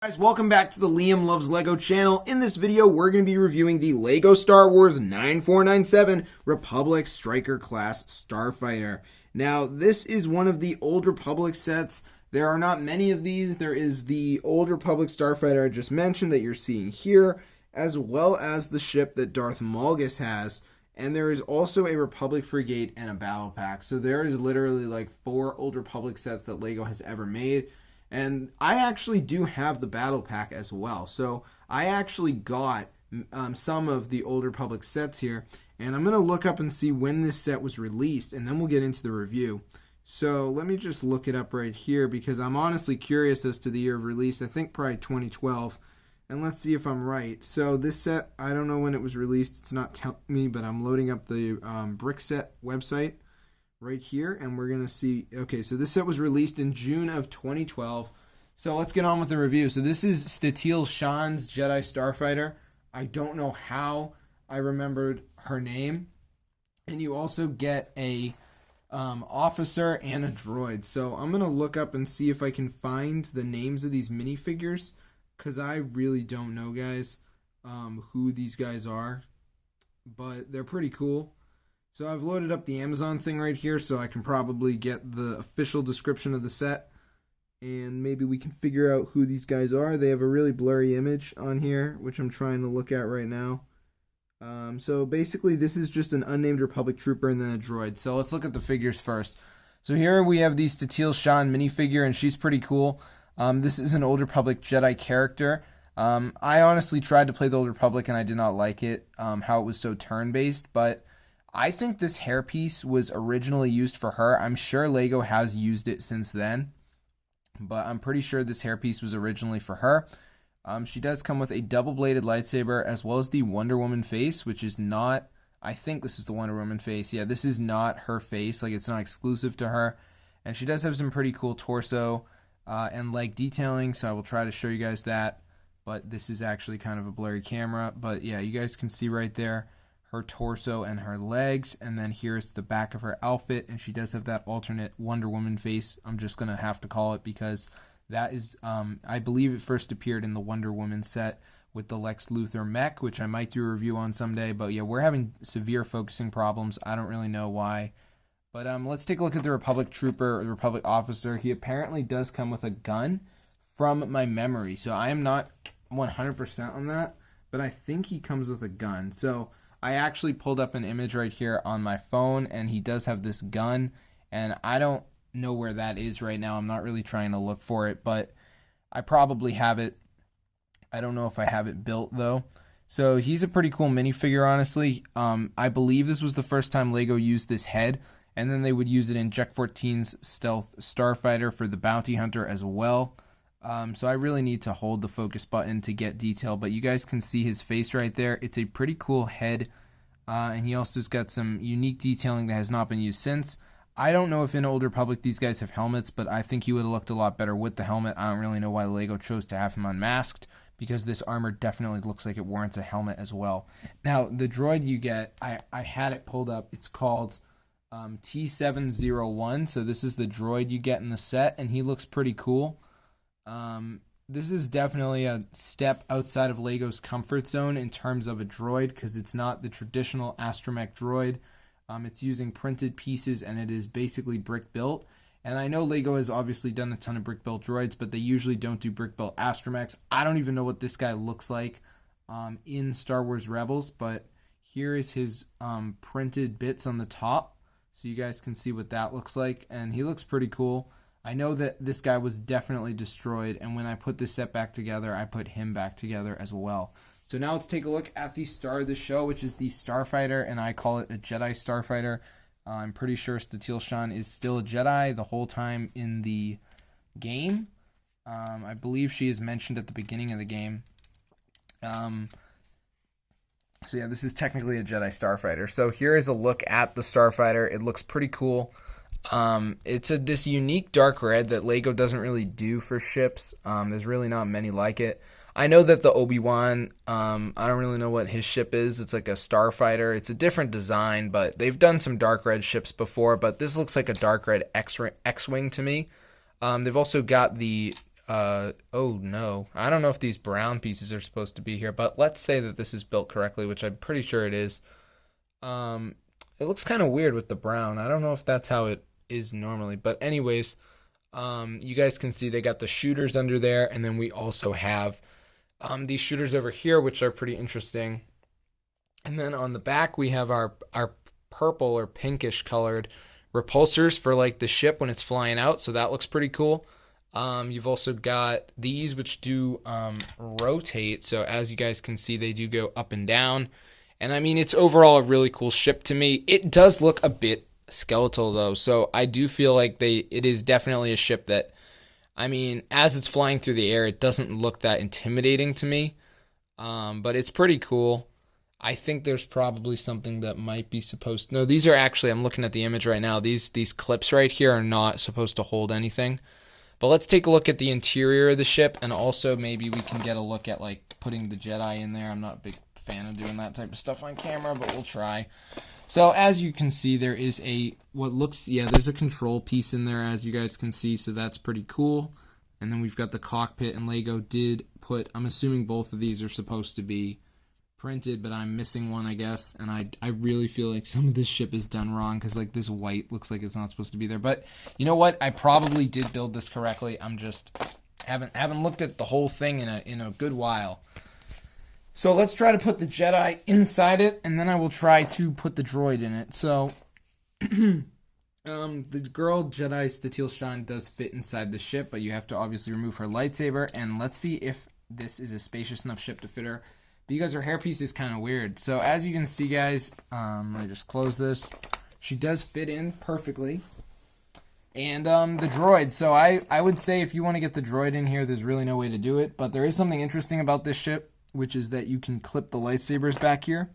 Guys, welcome back to the Liam Loves Lego channel. In this video, we're going to be reviewing the LEGO Star Wars 9497 Republic Striker Class Starfighter. Now, this is one of the Old Republic sets. There are not many of these. There is the Old Republic Starfighter I just mentioned that you're seeing here, as well as the ship that Darth Malgus has. And there is also a Republic Frigate and a Battle Pack. So there is literally like 4 Old Republic sets that LEGO has ever made. And I actually do have the Battle Pack as well. So I actually got some of the Old Republic sets here. And I'm going to look up and see when this set was released. And then we'll get into the review. So let me just look it up right here, because I'm honestly curious as to the year of release. I think probably 2012. And let's see if I'm right. So this set, I don't know when it was released. It's not telling me, but I'm loading up the Brickset website right here, and we're going to see. Okay, so this set was released in June of 2012. So let's get on with the review. So this is Statiel Shan's Jedi Starfighter. I don't know how I remembered her name. And you also get a officer and a droid. So I'm going to look up and see if I can find the names of these minifigures, because I really don't know, guys, who these guys are. But they're pretty cool. So I've loaded up the Amazon thing right here, so I can probably get the official description of the set. And maybe we can figure out who these guys are. They have a really blurry image on here, which I'm trying to look at right now. So basically, this is just an unnamed Republic trooper and then a droid. So let's look at the figures first. So here we have the Statiel Shan minifigure, and she's pretty cool. This is an Old Republic Jedi character. I honestly tried to play the Old Republic, and I did not like it, how it was so turn-based, but I think this hairpiece was originally used for her. I'm sure LEGO has used it since then, but I'm pretty sure this hairpiece was originally for her. She does come with a double-bladed lightsaber, as well as the Wonder Woman face, which is not, I think this is the Wonder Woman face. Yeah, this is not her face. Like, it's not exclusive to her. And she does have some pretty cool torso and leg detailing, so I will try to show you guys that. But this is actually kind of a blurry camera. But yeah, you guys can see right there her torso and her legs, and then here's the back of her outfit, and she does have that alternate Wonder Woman face. I'm just gonna have to call it, because that is I believe it first appeared in the Wonder Woman set with the Lex Luthor mech, which I might do a review on someday. But yeah, we're having severe focusing problems. I don't really know why, but let's take a look at the Republic trooper, or the Republic officer. He apparently does come with a gun from my memory, so I am not 100% on that, but I think he comes with a gun. So I actually pulled up an image right here on my phone, and he does have this gun, and I don't know where that is right now. I'm not really trying to look for it, but I probably have it. I don't know if I have it built, though. So he's a pretty cool minifigure, honestly. I believe this was the first time LEGO used this head, and then they would use it in Jek 14's Stealth Starfighter for the Bounty Hunter as well. So I really need to hold the focus button to get detail, but you guys can see his face right there. It's a pretty cool head, and he also's got some unique detailing that has not been used since. I don't know if in Old Republic these guys have helmets, but I think he would have looked a lot better with the helmet. I don't really know why LEGO chose to have him unmasked, because this armor definitely looks like it warrants a helmet as well. Now, the droid you get, I had it pulled up. It's called T701, so this is the droid you get in the set, and he looks pretty cool. This is definitely a step outside of LEGO's comfort zone in terms of a droid, because it's not the traditional astromech droid. It's using printed pieces, and it is basically brick built. And I know LEGO has obviously done a ton of brick built droids, but they usually don't do brick built astromechs. I don't even know what this guy looks like in Star Wars Rebels, but here is his printed bits on the top, so you guys can see what that looks like, and he looks pretty cool. I know that this guy was definitely destroyed, and when I put this set back together, I put him back together as well. So now let's take a look at the star of the show, which is the Starfighter, and I call it a Jedi Starfighter. I'm pretty sure Statiel Shan is still a Jedi the whole time in the game. I believe she is mentioned at the beginning of the game. So yeah, this is technically a Jedi Starfighter. So here is a look at the Starfighter. It looks pretty cool. It's this unique dark red that LEGO doesn't really do for ships. There's really not many like it. I know that the Obi-Wan, I don't really know what his ship is. It's like a Starfighter. It's a different design, but they've done some dark red ships before, but this looks like a dark red X-Wing to me. They've also got the oh no. I don't know if these brown pieces are supposed to be here, but let's say that this is built correctly, which I'm pretty sure it is. Um, it looks kind of weird with the brown. I don't know if that's how it is normally, but anyways, you guys can see they got the shooters under there, and then we also have these shooters over here, which are pretty interesting. And then on the back, we have our purple or pinkish colored repulsors for like the ship when it's flying out. So that looks pretty cool. You've also got these which do rotate. So as you guys can see, they do go up and down. And I mean, it's overall a really cool ship to me. It does look a bit skeletal though. So I do feel like it is definitely a ship that, I mean, as it's flying through the air, it doesn't look that intimidating to me. But it's pretty cool. I think there's probably something that might be supposed. No, these are actually. I'm looking at the image right now. These clips right here are not supposed to hold anything. But let's take a look at the interior of the ship, and also maybe we can get a look at like putting the Jedi in there. I'm not a big fan of doing that type of stuff on camera, but we'll try. So as you can see, there is there's a control piece in there, as you guys can see. So that's pretty cool. And then we've got the cockpit, and Lego did put. I'm assuming both of these are supposed to be printed, but I'm missing one, I guess, and I really feel like some of this ship is done wrong, because like this white looks like it's not supposed to be there. But you know what, I probably did build this correctly. I'm just haven't looked at the whole thing in a good while. So let's try to put the Jedi inside it, and then I will try to put the droid in it. So the girl Jedi Statil Shan does fit inside the ship, but you have to obviously remove her lightsaber, and let's see if this is a spacious enough ship to fit her, because her hairpiece is kind of weird. So as you can see, guys, let me just close this. She does fit in perfectly. And the droid. So I would say if you want to get the droid in here, there's really no way to do it. But there is something interesting about this ship, which is that you can clip the lightsabers back here.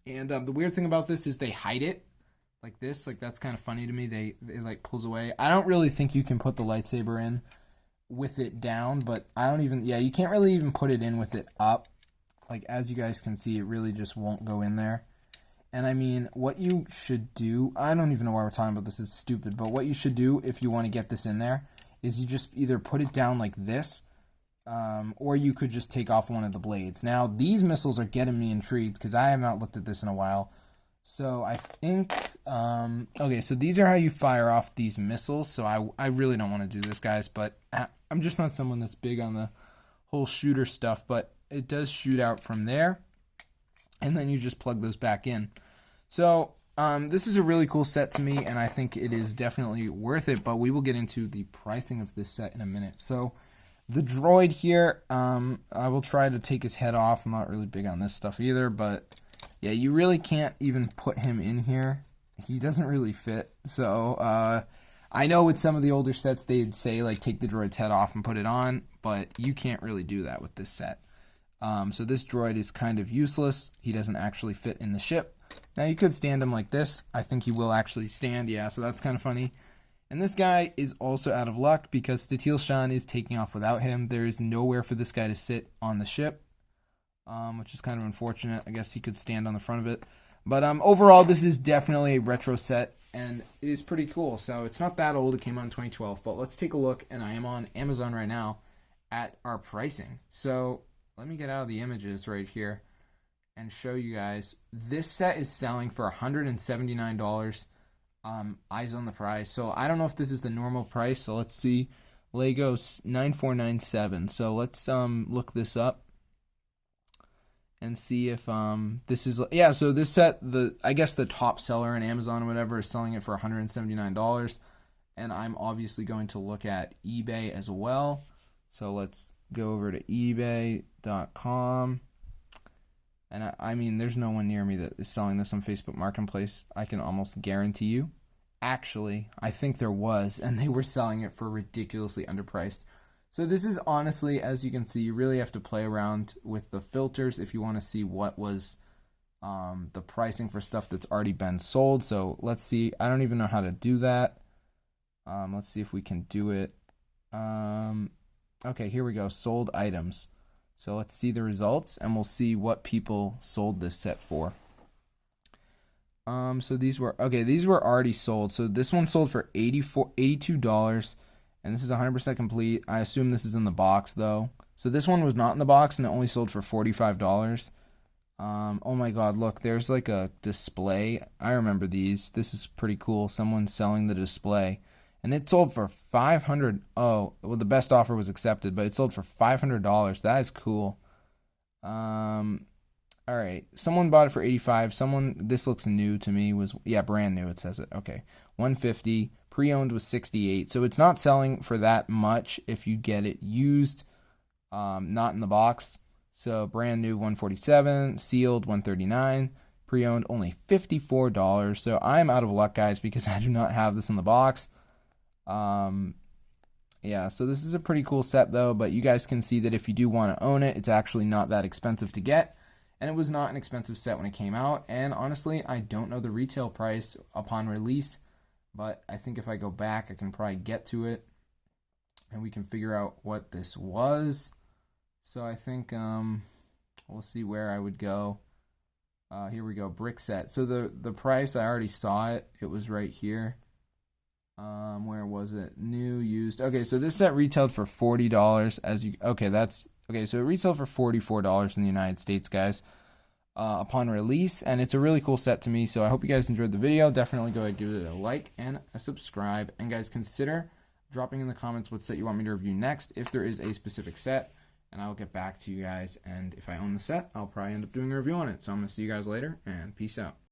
And the weird thing about this is they hide it like this. Like, that's kind of funny to me. They like pulls away. I don't really think you can put the lightsaber in with it down, but you can't really even put it in with it up. Like, as you guys can see, it really just won't go in there. And I mean, what you should do, I don't even know why we're talking about this, is stupid, but what you should do if you want to get this in there is you just either put it down like this, or you could just take off one of the blades. Now, these missiles are getting me intrigued, because I have not looked at this in a while. So I think, okay, so these are how you fire off these missiles. So I really don't want to do this, guys, but I'm just not someone that's big on the whole shooter stuff, but it does shoot out from there, and then you just plug those back in. So this is a really cool set to me, and I think it is definitely worth it, but we will get into the pricing of this set in a minute. So the droid here, I will try to take his head off. I'm not really big on this stuff either, but yeah, you really can't even put him in here. He doesn't really fit. So I know with some of the older sets, they'd say like take the droid's head off and put it on, but you can't really do that with this set. So this droid is kind of useless. He doesn't actually fit in the ship. Now you could stand him like this. I think he will actually stand, yeah, so that's kind of funny. And this guy is also out of luck because Statil Shan is taking off without him. There is nowhere for this guy to sit on the ship, which is kind of unfortunate. I guess he could stand on the front of it. But overall, this is definitely a retro set, and it is pretty cool. So it's not that old. It came out in 2012. But let's take a look, and I am on Amazon right now, at our pricing. So let me get out of the images right here and show you guys. This set is selling for $179. Eyes on the prize. So I don't know if this is the normal price. So let's see. Lego's 9497. So let's look this up and see if this is, yeah, so this set, I guess the top seller on Amazon or whatever is selling it for $179. And I'm obviously going to look at eBay as well. So let's go over to ebay.com. And I mean, there's no one near me that is selling this on Facebook Marketplace. I can almost guarantee you. Actually, I think there was, and they were selling it for ridiculously underpriced. So this is honestly, as you can see, you really have to play around with the filters if you want to see what was the pricing for stuff that's already been sold. So let's see. I don't even know how to do that. Let's see if we can do it. Okay, here we go. Sold items. So let's see the results, and we'll see what people sold this set for. So these were already sold. So this one sold for $82, And this is 100% complete. I assume this is in the box, though. So this one was not in the box, and it only sold for $45. Oh my god, look, there's like a display. I remember these. This is pretty cool. Someone's selling the display. And it sold for $500. Oh, well, the best offer was accepted, but it sold for $500. That is cool. All right. Someone bought it for $85. This looks new to me. Yeah, brand new. It says it. Okay. $150. Pre-owned was $68. So it's not selling for that much if you get it used, not in the box. So brand new $147. Sealed $139. Pre-owned only $54. So I'm out of luck, guys, because I do not have this in the box. Yeah, so this is a pretty cool set though, but you guys can see that if you do want to own it, it's actually not that expensive to get, and it was not an expensive set when it came out. And honestly, I don't know the retail price upon release, but I think if I go back, I can probably get to it and we can figure out what this was. So I think we'll see where I would go. Here we go, brick set. So the price, I already saw it. It was right here. Where was it? New, used. Okay, so this set retailed for $40 so it retailed for $44 in the United States, guys, upon release, and it's a really cool set to me. So I hope you guys enjoyed the video. Definitely go ahead and give it a like and a subscribe, and guys, consider dropping in the comments what set you want me to review next, if there is a specific set, and I'll get back to you guys. And if I own the set, I'll probably end up doing a review on it. So I'm gonna see you guys later, and peace out.